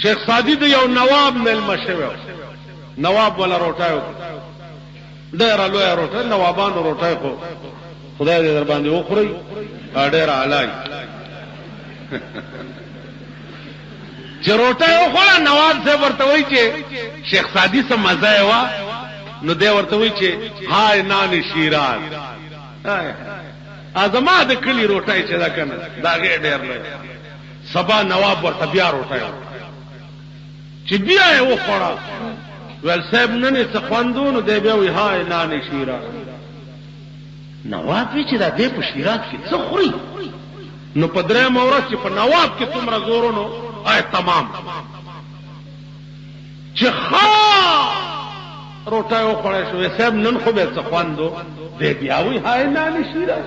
شیخ سادی د یو نواب مېلمه شوی، نواب ولا روټای ډېره لویه روټه، نوابانو روټای خو خدای دې در باندې وخوري ډېره اعلی. چې روټای وخوړه نواب صاحب ورته وایي چې شیخ سادی سم مزه یې وه، نو دی ورته وایي چې هاي نان شیراز، زما د کلي روټای چې دا کنه دا هغې ډېر لوی. سبا نواب ورته بیا روټای چې بیا یې وخوړه، ویل صاحب نن یې څه خوند و، نو دی بیا وایي هاي نان شیراز. نواب وی چې دا دی په شیراز کې څه خوري؟ نو په درېیمه ورځ چې په نواب کې څومره زور و، نو آی تمام چې روټای وخوړی شو. صاحب نن خو به څه خوند و، دی بیا وایي هاي نان شیراز.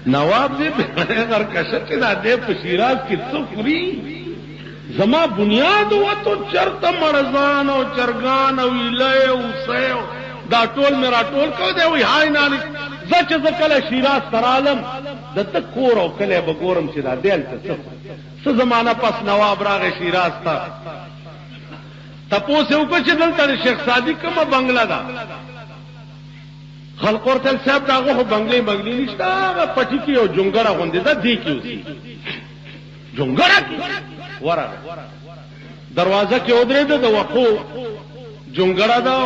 نواب دې غرکشه چې دا دی په شیراز کې څه خوري؟ زما بنیاد وته چرته مرزان او چرګان او ایله او سیو دا ټول میرا ټول کو دی وای هاي نالي زچ زکله شیراز ترالم د تکور او کله بګورم چې دا دل څه زمانہ پس نواب راغی شیراز ته تپوس یو کو چې دلته شیخ سادی کومه بنگلا ده خلق ورته صاحب داغه بنگلې نشته پټی کې او جونګړه غوندې ده دی کې اوسې جونګړه کې ورا دروازه کې ودرې ده د وقو جونګړه ده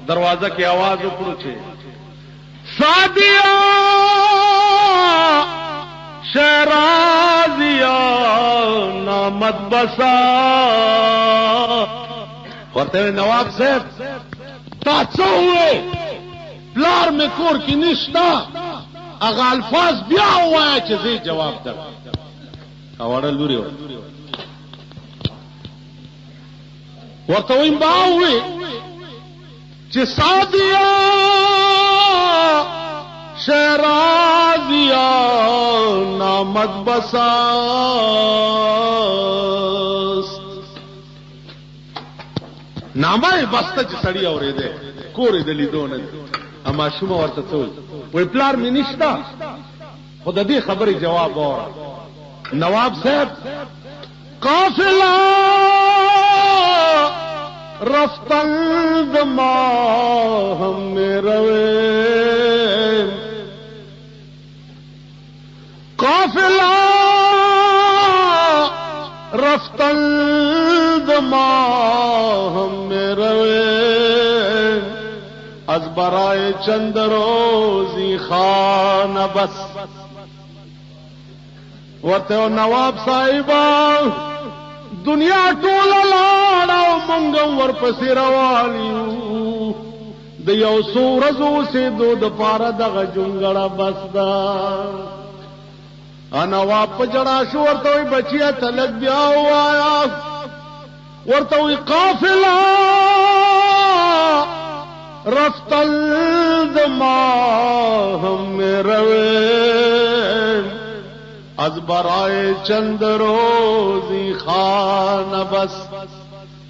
دروازه کې आवाज وکړو چې سادیا شرازیا نامت بسا ورته نواب صاحب تاسو وې پلار می کور کې نشتا اغه الفاظ بیا وای چې زه جواب در اورل لوري ورته ویم باوي چې سادیا شرازیا نامت بساس نامه بسته چې سړی اورېده کورې د لیدونه اما شوم ورته څول وای پلار می نشتا خود دې خبرې جواب اورا نواب صاحب قافله رفتن دما هم روي قافله رفتن دما هم روي از برای چند روزی خانه بس ورته نواب صاحبہ دنیا ټول لاړه مونږ ورپسې روانیو د یو څو ورځو سېدو د پاره دغه جونګړه بس ده نواب په جړا شو ورته وایي بچیه ته لږ بیا ووایه ورته وایي قافله رفتل دما هم روي از برای چند روزی خانه بس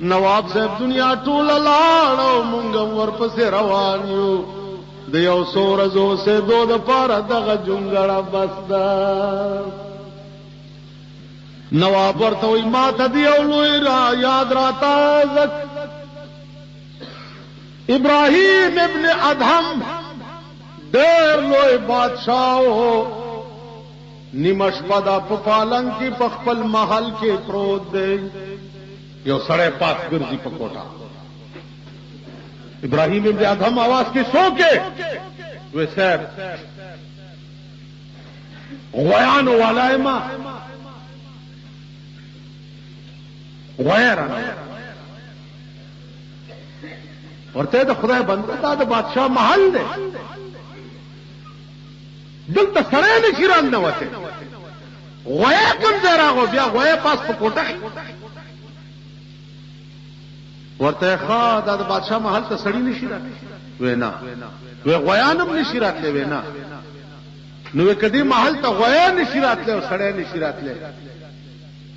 نواب صاحب دنیا ټول لاړو مونږ ورپسې روان یو د یو څو ورځو سېدو د پاره دغه جونګړه بس ده نواب ورته وایي ما ته د یو لوی را یاد راته ابراهیم ابن ادهم ډېر لوی بادشاہ و نیمه شپه دا په پالنګ کې په خپل محل کې پروت دی یو سړی پاس ګرځي په کوټه ابراهیم ابن ادهم आवाज کې سو کې وې صاحب غویانو والای ما غویرانو ورته د خدای بنده دا د بادشاہ محل دی دلته سړی نشي راننوتی غویه کوم ځای راغو بیا غویه پاس په کوټه ورته ښه دا د بادشاہ محل ته سړی نشي راتلی وی نه وی غویان هم نشي راتلی وی نه نو که دې محل ته غویه نشي راتلی او سړی نشي راتلی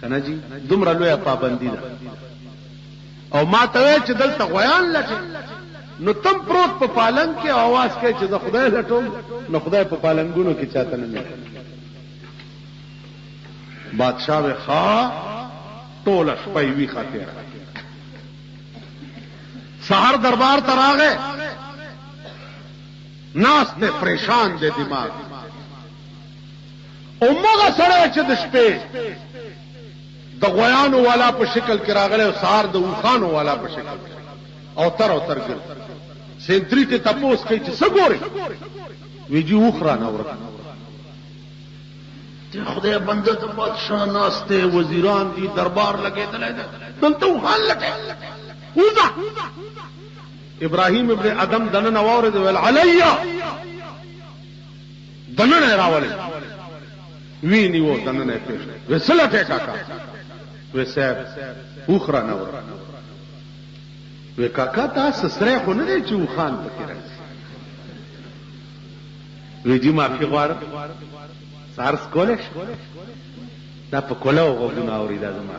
کنه جی دومره لویه پابندي ده او ما ته وایي چې دلته غویان لټي نو تم پروت په پالنګ کې आवाज کوي چې د خدای لټوم نو خدای په پالنګونو کې چاته نه مې بادشاہ وی ښا ټول شپه وی خاطر سحر دربار ته راغې ناس ته پریشان دي دماغ اومغه سره چې د شپې د غویانو والا په شکل کې راغله او سحر د وخانو والا په شکل او تر ګر سنتري ته تپوس کوي چې څه ګوري ویجی وخرا نه ورته ته خدای بنده ته بادشاہ ناشته وزیران دي دربار لګیدل دلته وخان لګي وځه ابراهيم ابن ادم دنن اورد ول علیا دنن راولې ویني وو دنن پېښ وسله ته کاکا وسه وخرا نه ورته و کاکا تاسو سره خو نه دی چې وخان پکې راځي ویجی معافي غواړم سارس کولش دا په کولو غوونه اوریدا زما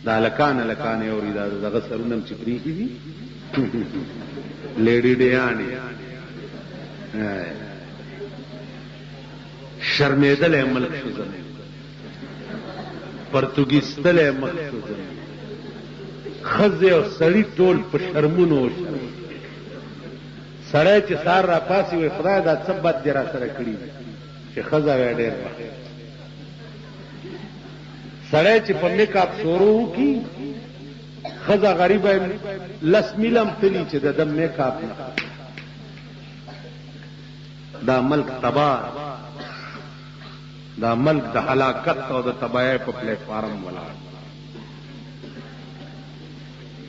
دا لکان اوریدا دغه سرونم چې پریخي دي لیډی ډیانی شرمېدل ملک شوزم پرتګیستل ملک شوزم خزه او سړی ټول په شرمونو سړی چې سار را پاسي وي خدای دا څه بد دی را سره کړی چې خزه وې ډېر سړی چې په میک اپ شروع کی خزه غریبه لس میلم تلی چې د دم میک اپ نه دا ملک تباہ دا ملک د هلاکت او د تباہی په پلیټ فارم ولاړ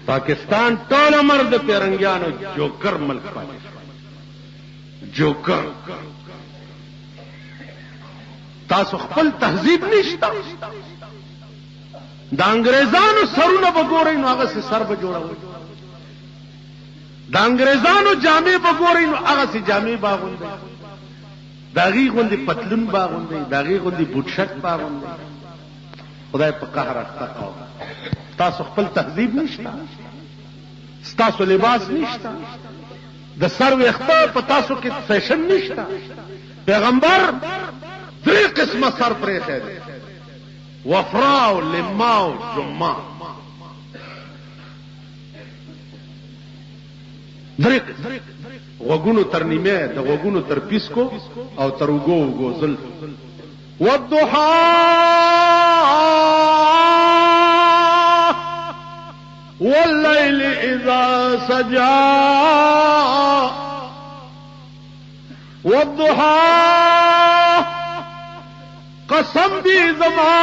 پاکستان ټول عمر د پیرنګیانو جوکر ملک پاتې جوکر تاسو خپل تهذیب نشته د انګريزانو سرونه بګورئ نو هغه سر به جوړوي د انګريزانو جامې بګورئ نو هغه سي جامې باغوندي داغي غوندي پتلون باغوندي داغي غوندي بوټ شرټ باغوندي خدای په قهر اخته تاسو خپل تهذیب نشته تاسو لباس نشته د سر وخته په تاسو کې فیشن نشته پیغمبر درې قسمه سر پرې خېده وفراء لماء جماء درې وګونو تر نیمه د وګونو تر پیسکو او تر وګو زلف والضحى والليل اذا سجى والضحى قسم دی زما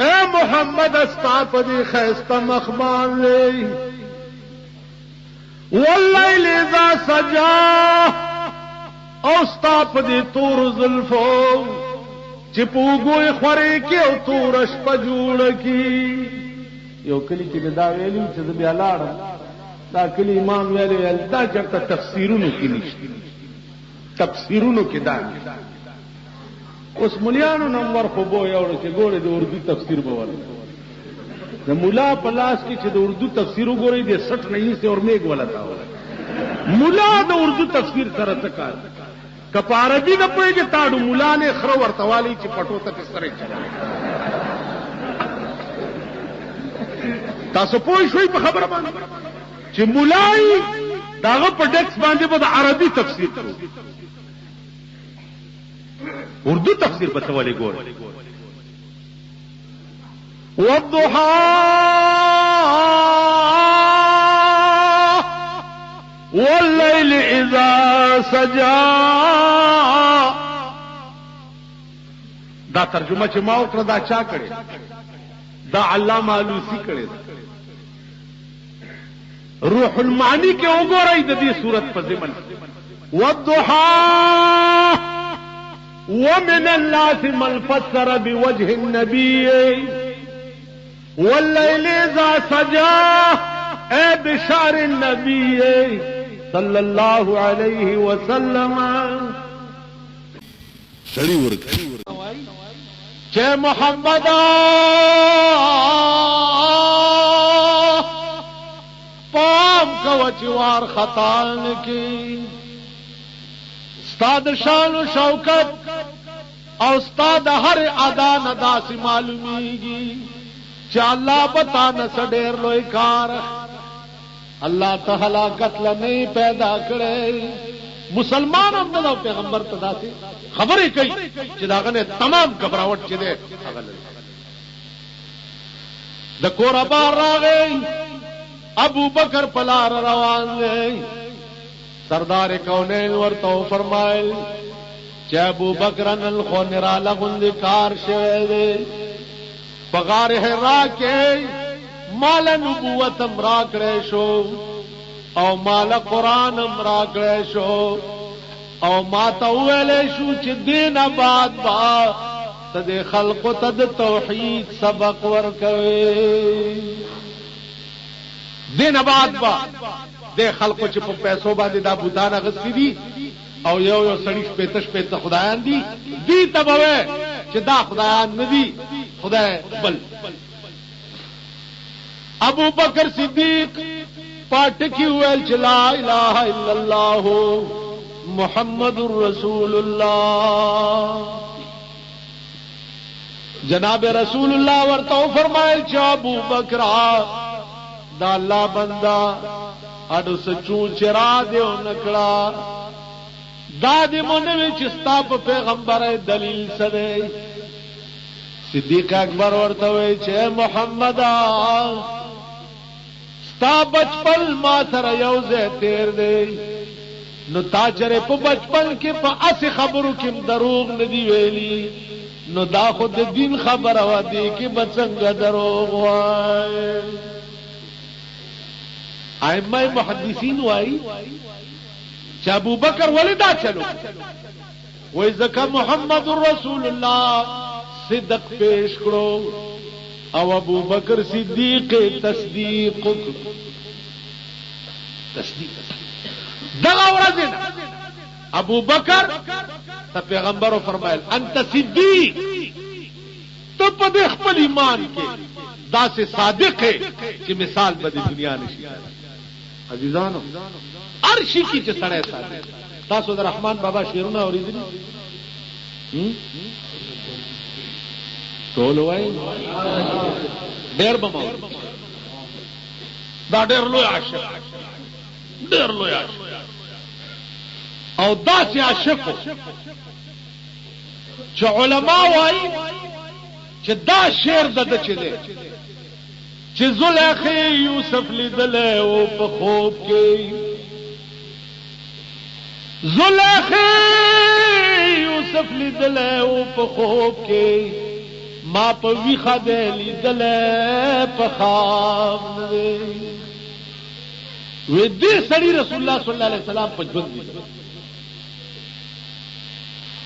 اے محمد استاپ دی خیستا مخبان لے واللیل اذا سجا اوستاپ دی تور زلفو چپوگوی خوری کی او تورش پا جوڑ کی یو کلی کی دا ویلی چیز بیا لارم دا کلی امام ویلی دا چکتا تفسیرونو کی نشتی تفسیرونو کی دا نشتی اوس مليانو نمبر خو بو یو چې ګوره د اردو تفسیر به ورته د مولا په لاس کې چې د اردو تفسیر وګورئ د 60 نه یې اور میګ ولتا مولا د اردو تفسیر سره څه کار کپ عربي نه پوهیږي تاړو مولا نه خره ورتوالی چې پټو ته سره چلا تاسو پوه شئ په خبره باندې چې مولای داغه په ډیکس باندې به د عربي تفسیر کوي اردو تفسیر په توله ګور والضحى والليل اذا سجى دا ترجمه چې ما وکړه دا چا کړي دا علامه علوسی کړي روح المعانی کې وګورئ د دې صورت په ضمن والضحى ومن الناس من فسر بوجه النبي والليل اذا سجى اي بشعر النبي صلى الله عليه وسلم سړی ورک چې محمد پام کو چوار خطان کی استاد شان و شوکت او استاد هر ادا ندا سی معلومیږي چې الله پتا نه سډیر لوی کار الله تعالی قتل نه پیدا کړي مسلمان هم نه پیغمبر تدا سي خبرې کوي چې داغه نه تمام غبراوټ چې ده هغه د کور بار راغی ابو بکر پلار روان دی سردار کونین ورته فرمایل چې ابو بکر نن خو نرا لغون کار شوه دی پغار حرا کې مال نبوت امرا کړې شو او مال قران امرا کړې شو او ما ته ویلې شو چې دین آباد با تد خلق تد توحید سبق ورکوي دین آباد با د خلق چې په پیسو باندې دا بوتان غستی دي او یو سړی پېتش خدایان دي دي تبوي چې دا خدایان نه دي خدای بل ابو بکر صدیق پاٹ کی ویل چې لا اله الا الله محمد رسول الله جناب رسول الله ورته فرمایل چې ابو بکر دا الله بندا اډو سچو چرا دیو نکړه دا دې مونږ چې ستا په پیغمبر دلیل سره صدیق اکبر ورته وی چې محمد ستا بچپن ما سره یو ځای تیر دی نو تا چرې په بچپن کې په اسی خبرو کې دروغ نه دی ویلي نو دا خود د دین خبره و دی کې بڅنګ دروغ وای ائمه محدثین وای چې ابو بکر ولدا چلو وای زکه محمد رسول الله صدق پیش کړو او ابو بکر صدیق تصدیق دغه ورځ ابو بکر ته پیغمبر فرمایل انت صدیق ته په خپل ایمان کې داسې صادق ہے چې مثال به د دنیا نشي عزیزانو ارشی کی چې سړی صادق تاسو د رحمان بابا شعرونه اوریدلي ټول وای ډېر بمو دا ډېر لوی عاشق او داسې عاشق چې علما وای چې دا شعر د چي دي چې زلیخا یوسف لیدل او په خوب کې زلیخا یوسف لیدل او په خوب کې ما په ویخه دې لیدل په خواب وې دې سړي رسول الله صلی الله علیه وسلم په ژوند دي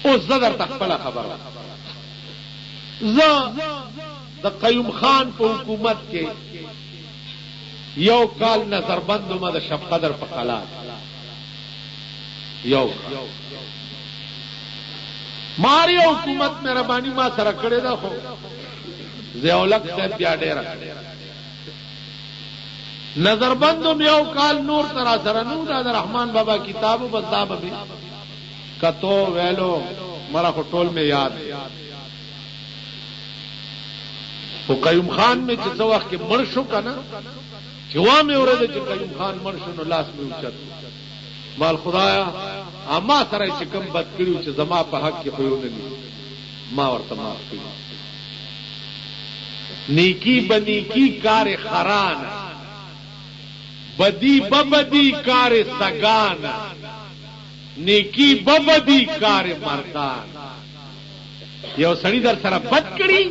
او زدر تخپل خبره د قیوم خان په حکومت کې یو کال نظربند ما د شب قدر په خلاص یو ماری حکومت مهرباني ما سره کړې ده خو زیولک صاحب بیا ډېر نظربندم یو کال نور ترا سره نو د رحمان بابا کتابو بساب به کتو ویلو مړه خو ټول می یاد خو قیوم خان می چې څو وخت کې مړ شو کنه چې وا مې اورېده چې قیوم خان مړ شو نو لاس می اوچت مال خدایا اما سره چې کوم بد کړیو چې زما په حق کې خو نه ما ورته معاف کړی نیکی بنیکی کار خران بدی ببدی کار سگان نیکی ببدی کار مردان یو سړی در سره بد کړي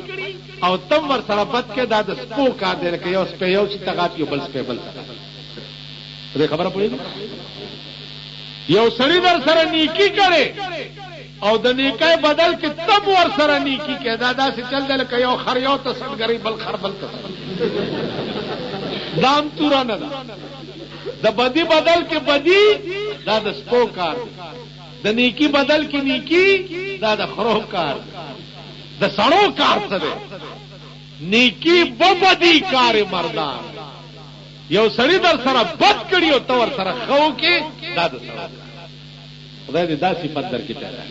او تم ور سره بد کې دا د سپو کار دی لکه یو سپه یو چې تغات یو بل سپه بل دې خبره پوهیږي یو سړی در سره نیکی کړي او د نیکای بدل کې تم ور سره نیکی کې دا داسې چل دی لکه یو خر یو ته سنګری بل خر بل ته دام تورا نه د بدی بدل کې بدی دا د سپو کار د نیکی بدل کې نیکی دا د خرو کار د سړو کار څه دی نیکی ببدی کار مردان یو سړی در سره بد کړي او تور سره خو کې دا د سړو خدای دې دا صفات درکې پیدا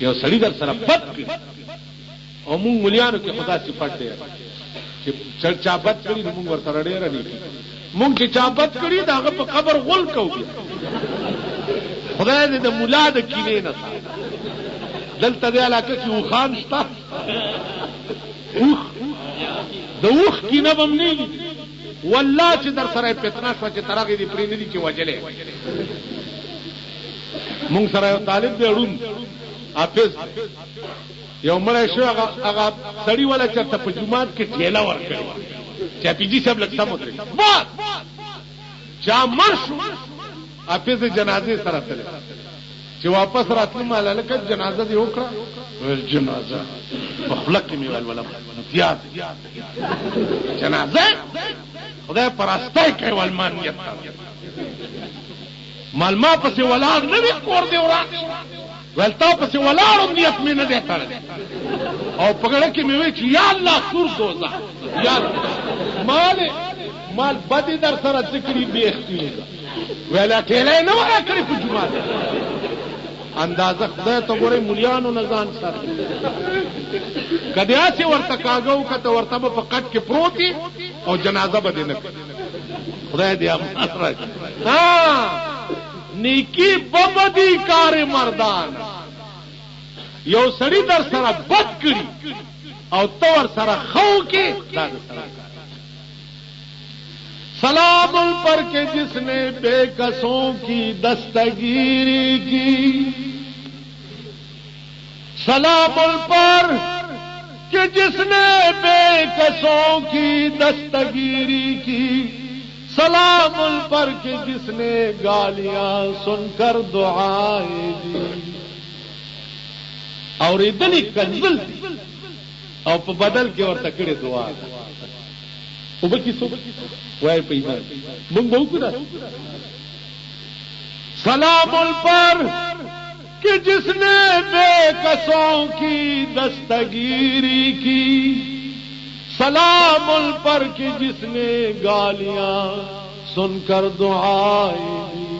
یو سړی در سره بد کړي او مونږ مليانو کې خدا صفات دی چې چرچا بد کړي نو مونږ ورته ډېر نه مونږ چې چا بد کړي داغه په قبر غول کوو خدای دې د مولا د کینې نه دلته دی علاقه کې وخان شته د اوخ کینه بم نه دي والله چې در سره فتنه شو چې ترغه دې پرې نه دي چې وجلې مونږ سره یو طالب دی ورون حافظ یو مړی شو هغه سړی ولا چرته په جمعات کې ټیلا ورکړي چې پیجی صاحب لږ سم وتري بس چا مرش حافظ جنازه سره تل چې واپس راتلو مال لکه جنازه دی وکړه ول جنازه خپل کې میوال ولا امتیاز جنازه خدای پرستای کوي ولمانیت مال ما پسې ولار نه وی کور دی ورا ولتا پسې ولار نیت مې نه دی تړل او پګړه کې مې وی چې یا الله سور دوزه یا مال بدی در سره ذکرې بیختي ولا ټیلې نه ورا کړی په جمعه اندازه خدای ته ګورې مليانو نزان سره کدیاسي ورته کاغو کته ورته په کټ کې پروتي او جنازه بده نه خدای دې امر راځي ها نیکی بمدی کار مردان یو سړی در سره بد کړي او تور سره خو کې دا سره سلام پر کے جس نے بے کسوں کی دستگیری کی سلام پر کہ جس نے بے کسوں کی دستگیری کی سلام پر کہ جس نے گالیاں سن کر دعائیں دی اور ادنی کنزل دی او په بدل کې ورته کړې دعا او به کیسو وای په ایمان مونږ به وکړو سلام پر کہ جس نے بے کسوں کی دستگیری کی سلام پر کہ جس نے گالیاں سن کر دعائیں دی